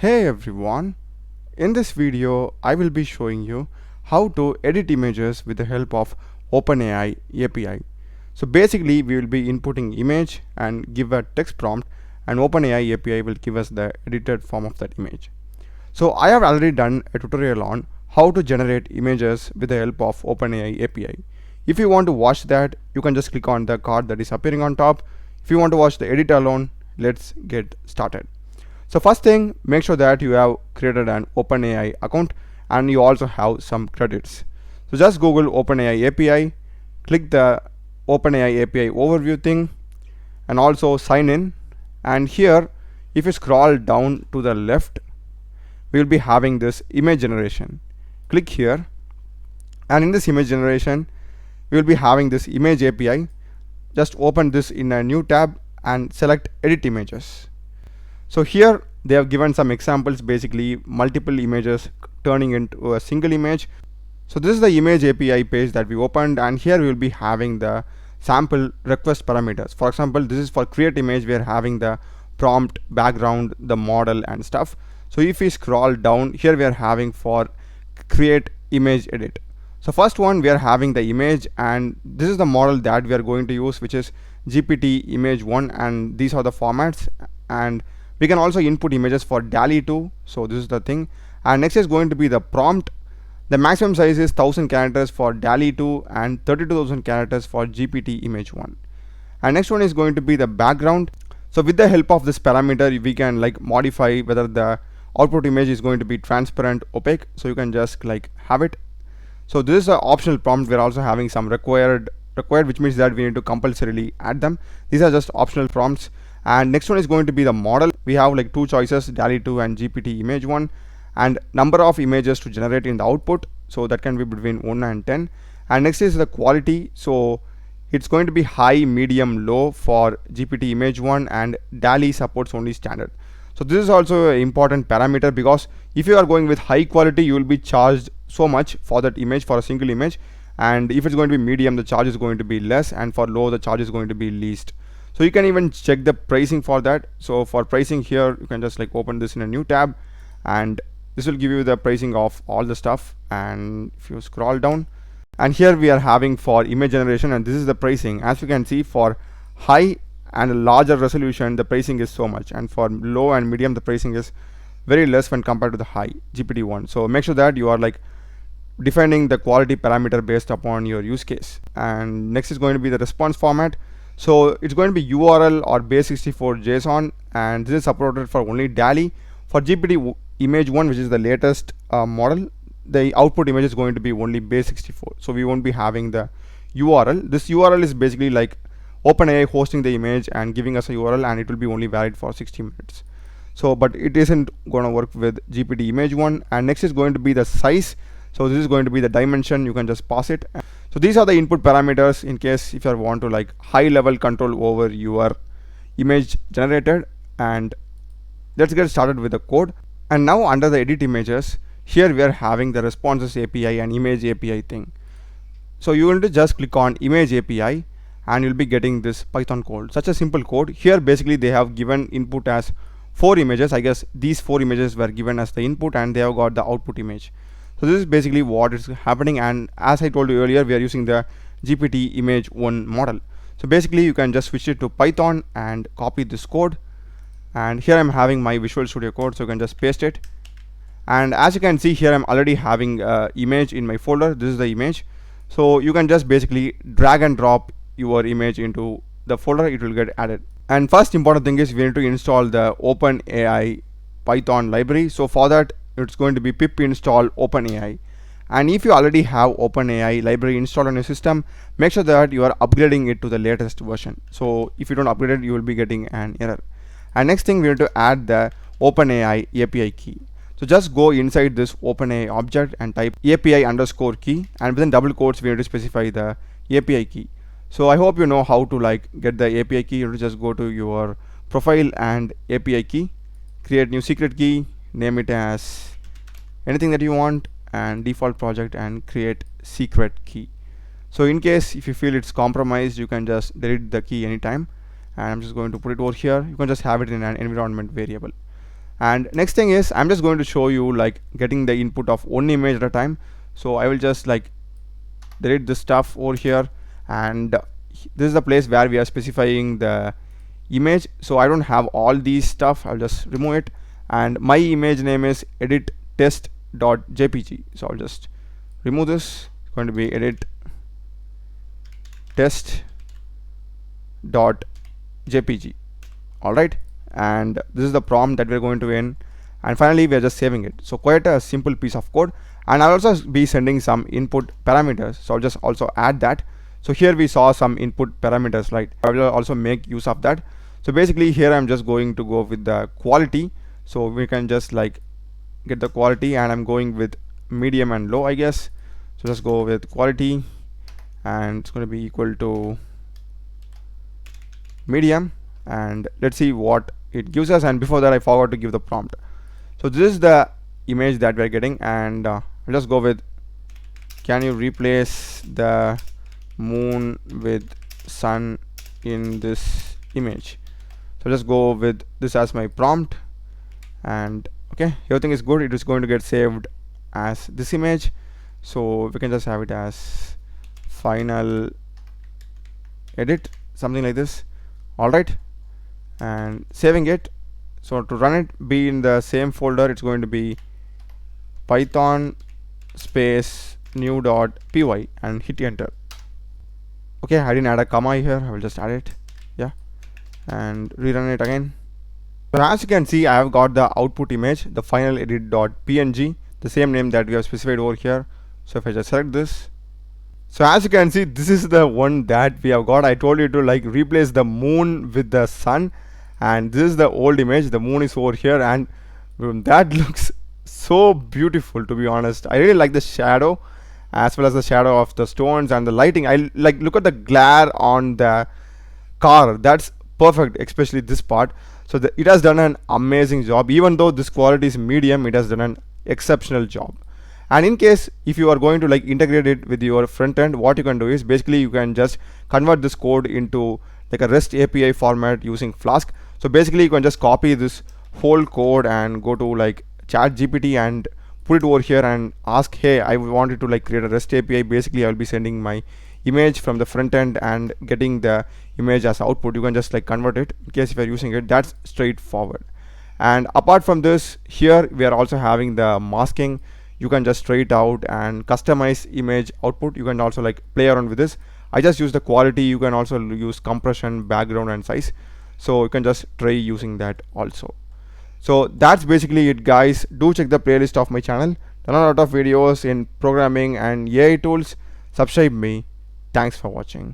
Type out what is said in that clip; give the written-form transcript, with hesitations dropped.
Hey everyone, in this video I will be showing you how to edit images with the help of OpenAI API. So basically we will be inputting image and give a text prompt, and OpenAI API will give us the edited form of that image. So I have already done a tutorial on how to generate images with the help of OpenAI API. If you want to watch that, you can just click on the card that is appearing on top. If you want to watch the edit alone, let's get started. So first thing, make sure that you have created an OpenAI account and you also have some credits. So just Google OpenAI API, click the OpenAI API overview thing, and also sign in. And here, if you scroll down to the left, we will be having this image generation. Click here, and in this image generation, we will be having this image API. Just open this in a new tab and select edit images. So here they have given some examples, basically multiple images turning into a single image. So this is the image API page that we opened, and here we will be having the sample request parameters. For example, this is for create image, we are having the prompt, background, the model and stuff. So if we scroll down here, we are having for create image edit. So first one, we are having the image, and this is the model that we are going to use, which is gpt-image-1, and these are the formats. And we can also input images for DALL-E 2. So this is the thing. And next is going to be the prompt. The maximum size is 1000 characters for DALL-E 2 and 32,000 characters for GPT-image-1. And next one is going to be the background. So with the help of this parameter, we can like modify whether the output image is going to be transparent, opaque. So you can just like have it. So this is an optional prompt. We're also having some required, which means that we need to compulsorily add them. These are just optional prompts. And next one is going to be the model. We have like two choices, DALL-E 2 and GPT-image-1, and number of images to generate in the output. So that can be between 1 and 10. And next is the quality. So it's going to be high, medium, low for GPT-image-1, and DALL-E supports only standard. So this is also an important parameter, because if you are going with high quality, you will be charged so much for that image, for a single image. And if it's going to be medium, the charge is going to be less, and for low, the charge is going to be least. So you can even check the pricing for that. So for pricing here, you can just like open this in a new tab, and this will give you the pricing of all the stuff. And if you scroll down, and here we are having for image generation, and this is the pricing. As you can see, for high and larger resolution, the pricing is so much, and for low and medium, the pricing is very less when compared to the high GPT-1. So make sure that you are like defining the quality parameter based upon your use case. And next is going to be the response format. So it's going to be URL or base64 JSON, and this is supported for only DALL-E. For GPT-image-1, which is the latest model, the output image is going to be only base64. So we won't be having the URL. This URL is basically like OpenAI hosting the image and giving us a URL, and it will be only valid for 60 minutes. So, but it isn't going to work with GPT-image-1. And next is going to be the size. So this is going to be the dimension. You can just pass it. So these are the input parameters in case if you want to like high level control over your image generated. And let's get started with the code. And now under the edit images, here we are having the responses API and image API thing. So you want to just click on image API, and you'll be getting this Python code. Such a simple code. Here basically they have given input as 4 images. I guess these 4 images were given as the input, and they have got the output image. So this is basically what is happening. And as I told you earlier, we are using the GPT-image-1 model. So basically you can just switch it to Python and copy this code. And here I'm having my Visual Studio Code, so you can just paste it. And as you can see here, I'm already having image in my folder. This is the image. So you can just basically drag and drop your image into the folder. It will get added. And first important thing is we need to install the OpenAI Python library. So for that, it's going to be pip install OpenAI. And if you already have OpenAI library installed on your system, make sure that you are upgrading it to the latest version. So if you don't upgrade it, you will be getting an error. And next thing, we need to add the OpenAI API key. So just go inside this OpenAI object and type API underscore key, and within double quotes we need to specify the API key. So I hope you know how to like get the API key. You just go to your profile and API key, create new secret key, name it as anything that you want, and default project, and create secret key. So in case if you feel it's compromised, you can just delete the key anytime. And I'm just going to put it over here. You can just have it in an environment variable. And next thing is I'm just going to show you like getting the input of one image at a time. So I will just like delete this stuff over here, and this is the place where we are specifying the image. So I don't have all these stuff, I'll just remove it, and my image name is edit test.jpg. so I'll just remove this. It's going to be edit test.jpg. all right, and this is the prompt that we're going to in, and finally we are just saving it. So quite a simple piece of code, and I'll also be sending some input parameters, so I'll just also add that. So here we saw some input parameters, right? I will also make use of that. So basically here I'm just going to go with the quality, so we can just like get the quality, and I'm going with medium and low, I guess. So just go with quality, and it's going to be equal to medium, and let's see what it gives us. And before that I forgot to give the prompt. So this is the image that we're getting, and I'll just go with, can you replace the moon with sun in this image? So just go with this as my prompt, and okay, everything is good. It is going to get saved as this image, so we can just have it as final edit, something like this. All right, and saving it. So to run it, be in the same folder, it's going to be python space new.py, and hit enter. Okay, I didn't add a comma here, I will just add it. Yeah, and rerun it again. So as you can see, I have got the output image, the final edit.png, the same name that we have specified over here. So if I just select this, so as you can see, this is the one that we have got. I told you to like replace the moon with the sun, and this is the old image. The moon is over here, and that looks so beautiful, to be honest. I really like the shadow as well as the shadow of the stones and the lighting. I like, look at the glare on the car, that's perfect, especially this part. So it has done an amazing job. Even though this quality is medium, it has done an exceptional job. And in case if you are going to like integrate it with your front end, what you can do is basically you can just convert this code into like a REST API format using Flask. So basically you can just copy this whole code and go to like chat GPT and put it over here and ask, hey, I wanted to like create a REST API. Basically I will be sending my image from the front end and getting the image as output. You can just like convert it in case if you're using it. That's straightforward. And apart from this, here we are also having the masking. You can just straight out and customize image output. You can also like play around with this. I just use the quality. You can also use compression, background, and size. So you can just try using that also. So that's basically it, guys. Do check the playlist of my channel. There are a lot of videos in programming and AI tools. Subscribe me. Thanks for watching.